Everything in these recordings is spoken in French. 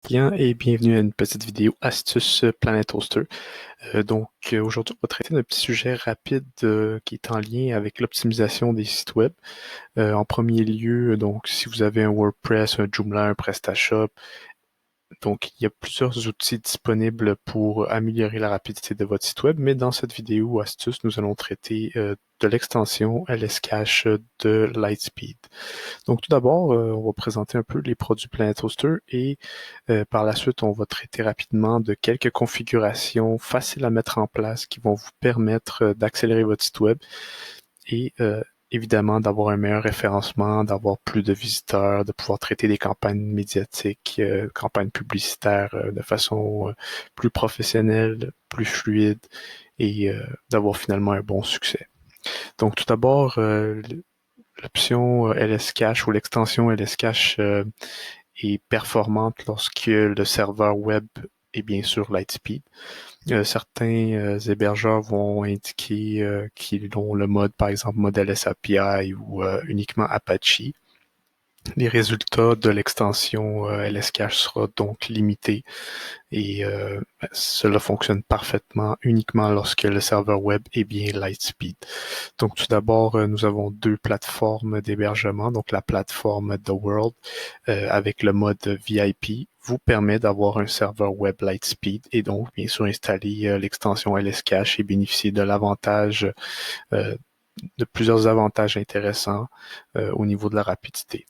Bien et bienvenue à une petite vidéo astuce Planet Toaster. Aujourd'hui, on va traiter d'un petit sujet rapide qui est en lien avec l'optimisation des sites web. En premier lieu, donc si vous avez un WordPress, un Joomla, un PrestaShop, donc il y a plusieurs outils disponibles pour améliorer la rapidité de votre site web, mais dans cette vidéo astuce, nous allons traiter de l'extension LS-Cache de Lightspeed. Donc tout d'abord, on va présenter un peu les produits Planet Toaster et par la suite, on va traiter rapidement de quelques configurations faciles à mettre en place qui vont vous permettre d'accélérer votre site web et évidemment d'avoir un meilleur référencement, d'avoir plus de visiteurs, de pouvoir traiter des campagnes médiatiques, campagnes publicitaires de façon plus professionnelle, plus fluide et d'avoir finalement un bon succès. Donc tout d'abord, l'option LS Cache ou l'extension LS Cache est performante lorsque le serveur web est bien sûr Lightspeed. Certains hébergeurs vont indiquer qu'ils ont le mode, par exemple, mode LS API ou uniquement Apache. Les résultats de l'extension LS-Cache sera donc limités et cela fonctionne parfaitement uniquement lorsque le serveur web est bien Lightspeed. Donc tout d'abord, nous avons deux plateformes d'hébergement. Donc la plateforme The World avec le mode VIP vous permet d'avoir un serveur web Lightspeed et donc bien sûr installer l'extension LS-Cache et bénéficier de l'avantage de plusieurs avantages intéressants au niveau de la rapidité.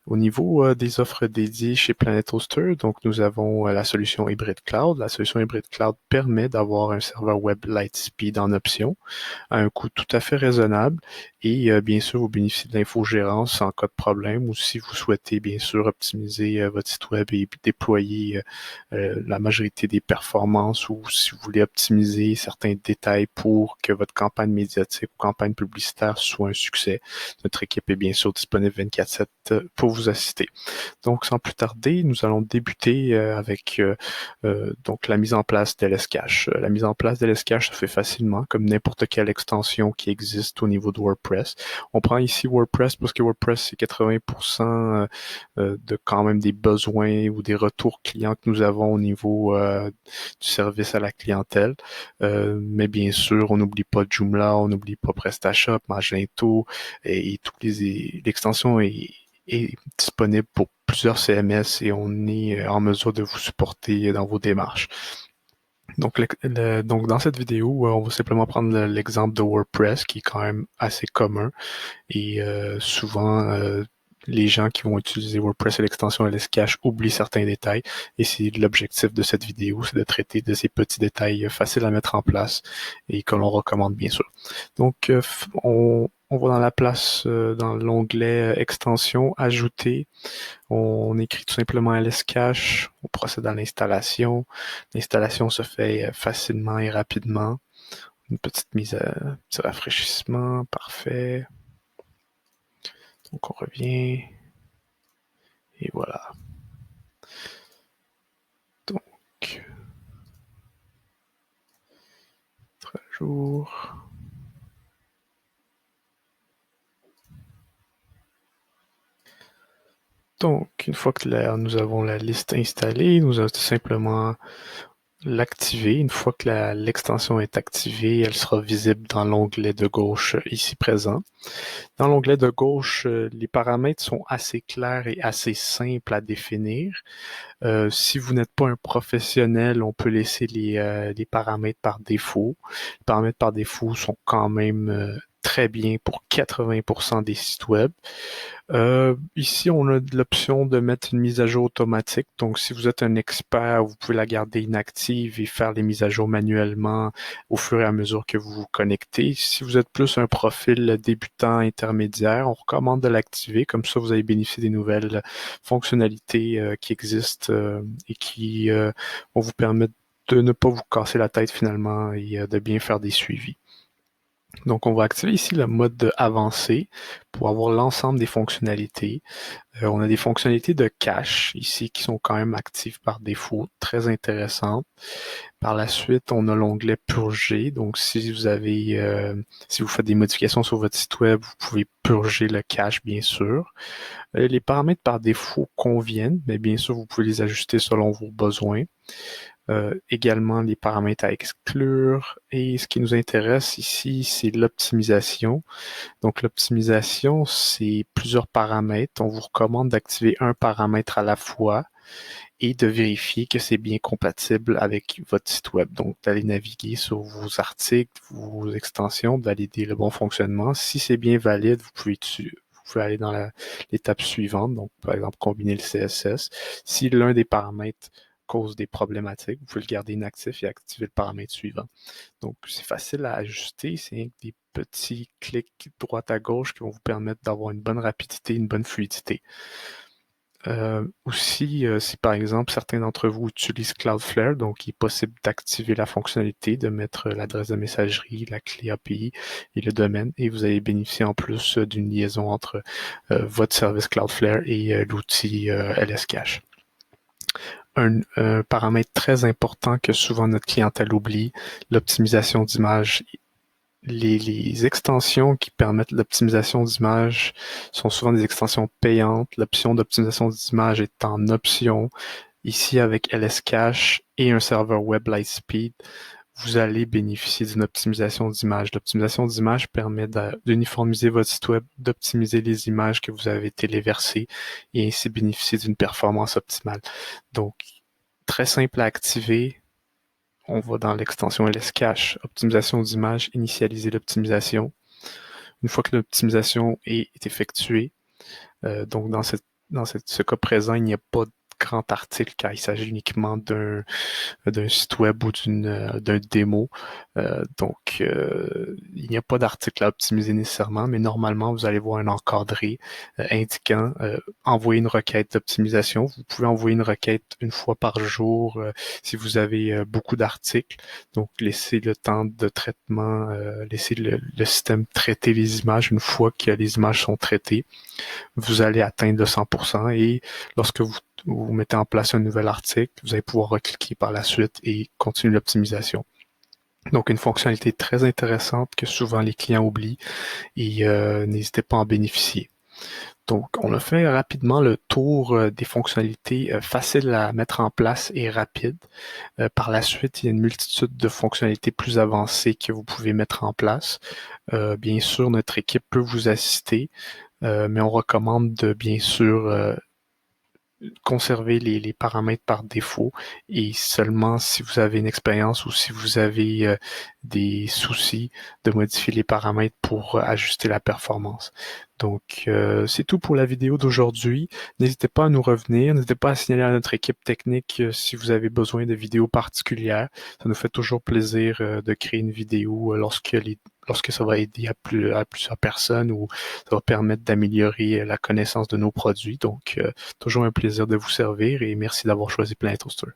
Au niveau des offres dédiées chez Planet Toaster, donc nous avons la solution Hybrid Cloud. La solution Hybrid Cloud permet d'avoir un serveur web Lightspeed en option à un coût tout à fait raisonnable et bien sûr vous bénéficiez de l'infogérance en cas de problème ou si vous souhaitez bien sûr optimiser votre site web et déployer la majorité des performances ou si vous voulez optimiser certains détails pour que votre campagne médiatique ou campagne publicitaire soit un succès. Notre équipe est bien sûr disponible 24/7 pour vous assister. Donc sans plus tarder, nous allons débuter avec donc la mise en place d'LS-Cache. La mise en place d'LS-Cache se fait facilement comme n'importe quelle extension qui existe au niveau de WordPress. On prend ici WordPress parce que WordPress c'est 80% de quand même des besoins ou des retours clients que nous avons au niveau du service à la clientèle. Mais bien sûr, on n'oublie pas Joomla, on n'oublie pas PrestaShop, Magento et toutes l'extension est disponible pour plusieurs CMS et on est en mesure de vous supporter dans vos démarches. Donc dans cette vidéo, on va simplement prendre l'exemple de WordPress qui est quand même assez commun et souvent les gens qui vont utiliser WordPress et l'extension LS-Cache oublient certains détails et c'est l'objectif de cette vidéo, c'est de traiter de ces petits détails faciles à mettre en place et que l'on recommande bien sûr. Donc on va dans la place, dans l'onglet extension, ajouter, on écrit tout simplement LS-Cache, on procède à l'installation. L'installation se fait facilement et rapidement. Une petite petit rafraîchissement, parfait. Donc on revient et voilà. Donc, mettre à jour. Donc, une fois que nous avons la liste installée, nous allons tout simplement l'activer. Une fois que l'extension est activée, elle sera visible dans l'onglet de gauche ici présent. Dans l'onglet de gauche, les paramètres sont assez clairs et assez simples à définir. Si vous n'êtes pas un professionnel, on peut laisser les paramètres par défaut. Les paramètres par défaut sont quand même très bien pour 80% des sites web. Ici, on a l'option de mettre une mise à jour automatique. Donc, si vous êtes un expert, vous pouvez la garder inactive et faire les mises à jour manuellement au fur et à mesure que vous vous connectez. Si vous êtes plus un profil débutant intermédiaire, on recommande de l'activer. Comme ça, vous allez bénéficier des nouvelles fonctionnalités qui existent et qui vont vous permettre de ne pas vous casser la tête finalement et de bien faire des suivis. Donc, on va activer ici le mode avancé pour avoir l'ensemble des fonctionnalités. On a des fonctionnalités de cache ici qui sont quand même actives par défaut, très intéressantes. Par la suite, on a l'onglet purger. Donc, si vous faites des modifications sur votre site web, vous pouvez purger le cache, bien sûr. Les paramètres par défaut conviennent, mais bien sûr, vous pouvez les ajuster selon vos besoins. Également les paramètres à exclure. Et ce qui nous intéresse ici, c'est l'optimisation. Donc l'optimisation, c'est plusieurs paramètres. On vous recommande d'activer un paramètre à la fois et de vérifier que c'est bien compatible avec votre site web. Donc d'aller naviguer sur vos articles, vos extensions, de valider le bon fonctionnement. Si c'est bien valide, vous pouvez aller dans l'étape suivante, donc par exemple combiner le CSS. Si l'un des paramètres cause des problématiques, vous pouvez le garder inactif et activer le paramètre suivant. Donc c'est facile à ajuster, c'est des petits clics droite à gauche qui vont vous permettre d'avoir une bonne rapidité, une bonne fluidité. Aussi, si par exemple certains d'entre vous utilisent Cloudflare, donc il est possible d'activer la fonctionnalité, de mettre l'adresse de messagerie, la clé API et le domaine, et vous allez bénéficier en plus d'une liaison entre votre service Cloudflare et l'outil LS-Cache. Un paramètre très important que souvent notre clientèle oublie, l'optimisation d'image. Les extensions qui permettent l'optimisation d'image sont souvent des extensions payantes. L'option d'optimisation d'image est en option. Ici, avec LS Cache et un serveur web Lightspeed, vous allez bénéficier d'une optimisation d'image. L'optimisation d'image permet d'uniformiser votre site web, d'optimiser les images que vous avez téléversées et ainsi bénéficier d'une performance optimale. Donc, très simple à activer. On va dans l'extension LS Cache, optimisation d'image, initialiser l'optimisation. Une fois que l'optimisation est effectuée, donc dans ce cas présent, il n'y a pas de grand article car il s'agit uniquement d'un site web ou d'un démo. Donc, il n'y a pas d'article à optimiser nécessairement, mais normalement, vous allez voir un encadré indiquant envoyer une requête d'optimisation. Vous pouvez envoyer une requête une fois par jour si vous avez beaucoup d'articles. Donc, laissez le temps de traitement, laissez le système traiter les images une fois que les images sont traitées. Vous allez atteindre le 100% et lorsque vous mettez en place un nouvel article, vous allez pouvoir recliquer par la suite et continuer l'optimisation. Donc, une fonctionnalité très intéressante que souvent les clients oublient et n'hésitez pas à en bénéficier. Donc, on a fait rapidement le tour des fonctionnalités faciles à mettre en place et rapides. Par la suite, il y a une multitude de fonctionnalités plus avancées que vous pouvez mettre en place. Bien sûr, notre équipe peut vous assister, mais on recommande de bien sûr conserver les paramètres par défaut et seulement si vous avez une expérience ou si vous avez des soucis de modifier les paramètres pour ajuster la performance. Donc, c'est tout pour la vidéo d'aujourd'hui. N'hésitez pas à nous revenir. N'hésitez pas à signaler à notre équipe technique si vous avez besoin de vidéos particulières. Ça nous fait toujours plaisir de créer une vidéo lorsque ça va aider à plusieurs personnes ou ça va permettre d'améliorer la connaissance de nos produits. Donc, toujours un plaisir de vous servir et merci d'avoir choisi Planet Toaster.